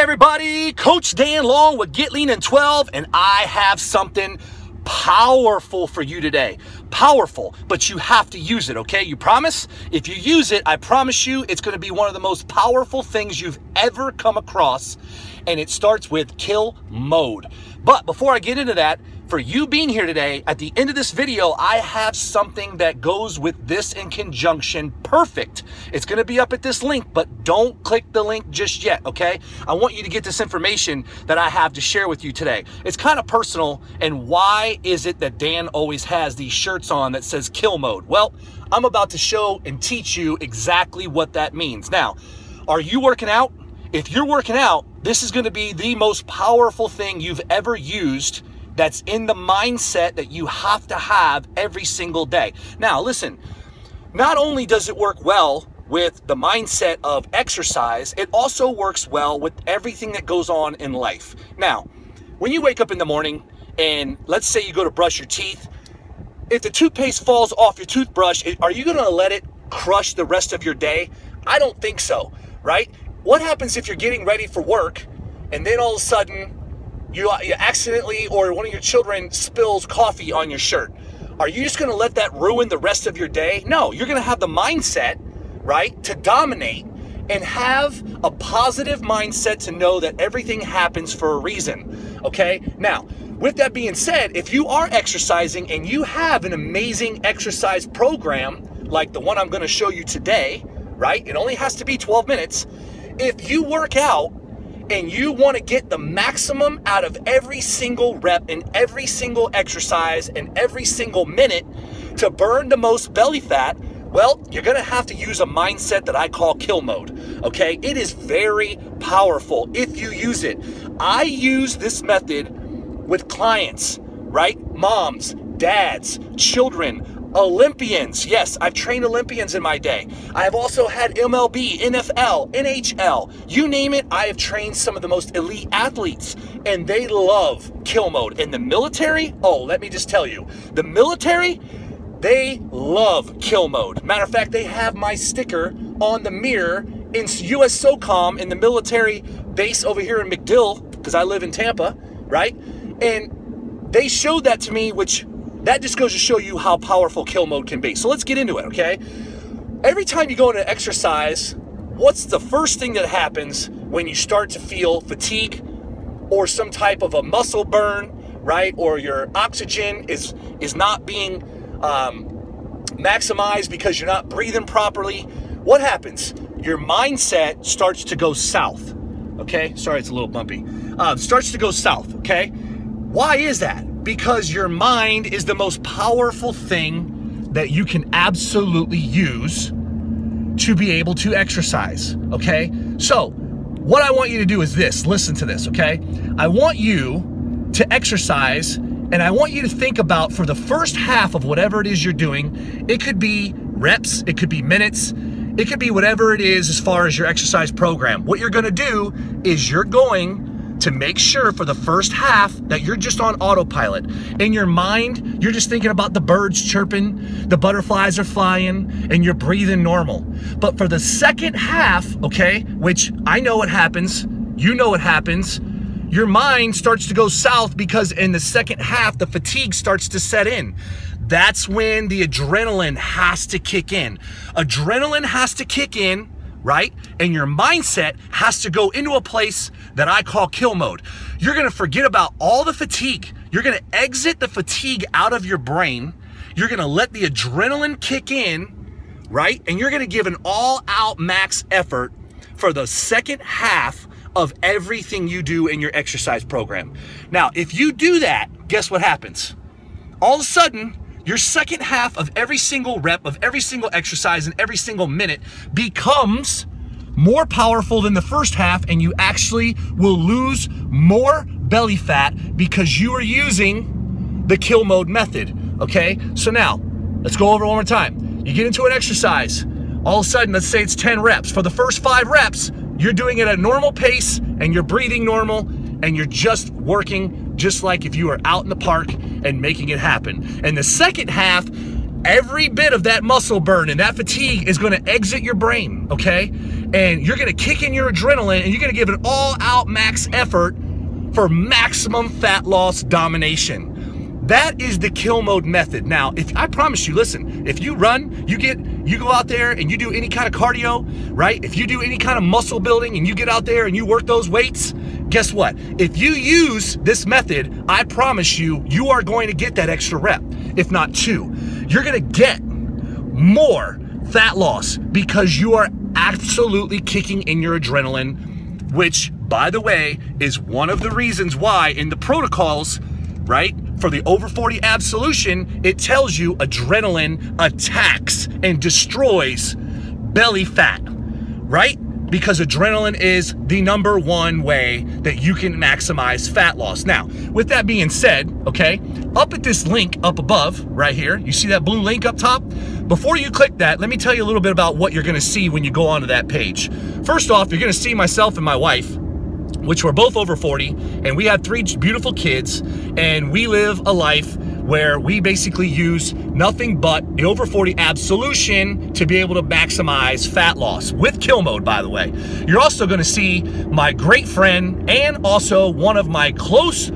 everybody, Coach Dan Long with Get Lean in 12, and I have something powerful for you today. Powerful, but you have to use it, okay? You promise? If you use it, I promise you it's going to be one of the most powerful things you've ever come across, and it starts with kill mode. But before I get into that, for you being here today, at the end of this video, I have something that goes with this in conjunction perfect. It's going to be up at this link, but don't click the link just yet, okay? I want you to get this information that I have to share with you today. It's kind of personal, and why is it that Dan always has these shirts on that says kill mode? Well, I'm about to show and teach you exactly what that means. Now, are you working out? If you're working out, this is going to be the most powerful thing you've ever used that's in the mindset that you have to have every single day. Now, listen, not only does it work well with the mindset of exercise, it also works well with everything that goes on in life. Now, when you wake up in the morning and let's say you go to brush your teeth, if the toothpaste falls off your toothbrush, are you gonna let it crush the rest of your day? I don't think so, right? What happens if you're getting ready for work and then all of a sudden you accidentally, or one of your children spills coffee on your shirt? Are you just gonna let that ruin the rest of your day? No, you're gonna have the mindset, right, to dominate and have a positive mindset to know that everything happens for a reason, okay? Now, with that being said, if you are exercising and you have an amazing exercise program, like the one I'm gonna show you today, right? It only has to be 12 minutes. If you work out and you want to get the maximum out of every single rep and every single exercise and every single minute to burn the most belly fat, well, you're going to have to use a mindset that I call kill mode, okay? It is very powerful if you use it. I use this method with clients, right? Moms, dads, children, Olympians. Yes, I've trained Olympians in my day. I have also had MLB, NFL, NHL, you name it. I have trained some of the most elite athletes, and they love kill mode. In the military, oh, let me just tell you, the military, they love kill mode. Matter of fact, they have my sticker on the mirror in US SOCOM in the military base over here in MacDill, because I live in Tampa, right? And they showed that to me, which that just goes to show you how powerful kill mode can be. So let's get into it, okay? Every time you go into exercise, what's the first thing that happens when you start to feel fatigue or some type of a muscle burn, right? Or your oxygen is not being maximized because you're not breathing properly. What happens? Your mindset starts to go south, okay? Sorry, it's a little bumpy. Starts to go south, okay? Why is that? Because your mind is the most powerful thing that you can absolutely use to be able to exercise, okay? So what I want you to do is this, listen to this, okay? I want you to exercise, and I want you to think about, for the first half of whatever it is you're doing, it could be reps, it could be minutes, it could be whatever it is as far as your exercise program. What you're gonna do is you're going to make sure for the first half that you're just on autopilot. In your mind, you're just thinking about the birds chirping, the butterflies are flying, and you're breathing normal. But for the second half, okay, which I know what happens, you know what happens, your mind starts to go south because in the second half, the fatigue starts to set in. That's when the adrenaline has to kick in. Adrenaline has to kick in, right? And your mindset has to go into a place that I call kill mode. You're gonna forget about all the fatigue. You're gonna exit the fatigue out of your brain. You're gonna let the adrenaline kick in, right? And you're gonna give an all-out max effort for the second half of everything you do in your exercise program. Now, if you do that, guess what happens? All of a sudden, your second half of every single rep, of every single exercise, and every single minute becomes more powerful than the first half, and you actually will lose more belly fat because you are using the kill mode method, okay? So now, let's go over it one more time. You get into an exercise, all of a sudden, let's say it's 10 reps. For the first 5 reps, you're doing it at a normal pace, and you're breathing normal, and you're just working just like if you were out in the park and making it happen. And the second half, every bit of that muscle burn and that fatigue is going to exit your brain, okay? and you're gonna kick in your adrenaline, and you're gonna give an all-out max effort for maximum fat loss domination. That is the kill mode method. Now, if I promise you, listen, if you run, you go out there and you do any kind of cardio, right? If you do any kind of muscle building and you get out there and you work those weights, guess what? If you use this method, I promise you, you are going to get that extra rep, if not 2. You're gonna get more fat loss because you are absolutely kicking in your adrenaline, which, by the way, is one of the reasons why in the protocols, right, for the over 40 abs solution, it tells you adrenaline attacks and destroys belly fat, right? Because adrenaline is the #1 way that you can maximize fat loss. Now, with that being said, okay, up at this link up above, right here, you see that blue link up top? Before you click that, let me tell you a little bit about what you're gonna see when you go onto that page. First off, you're gonna see myself and my wife, which we're both over 40, and we have 3 beautiful kids, and we live a life where we basically use nothing but the over 40 abs solution to be able to maximize fat loss with kill mode, by the way. You're also gonna see my great friend and also one of my close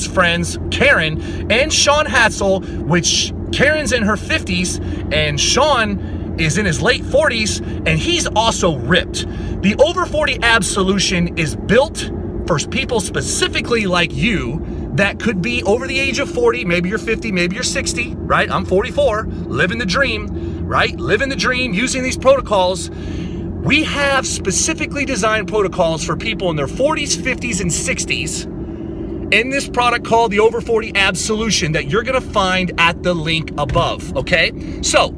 friends, Karen and Sean Hatzel, which Karen's in her 50s and Sean is in his late 40s, and he's also ripped. The over 40 abs solution is built for people specifically like you that could be over the age of 40, maybe you're 50, maybe you're 60, right? I'm 44, living the dream, right? Living the dream, using these protocols. We have specifically designed protocols for people in their 40s, 50s, and 60s in this product called the Over 40 Abs Solution that you're gonna find at the link above, okay? So,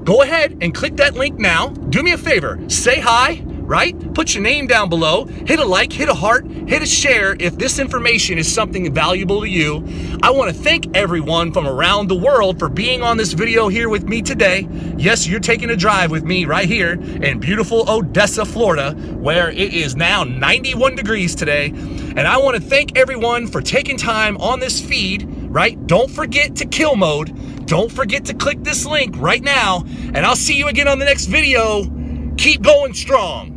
go ahead and click that link now. Do me a favor, say hi, right? Put your name down below, hit a like, hit a heart, hit a share if this information is something valuable to you. I wanna thank everyone from around the world for being on this video here with me today. Yes, you're taking a drive with me right here in beautiful Odessa, Florida, where it is now 91 degrees today. And I wanna thank everyone for taking time on this feed, right? Don't forget to kill mode. Don't forget to click this link right now, and I'll see you again on the next video. Keep going strong.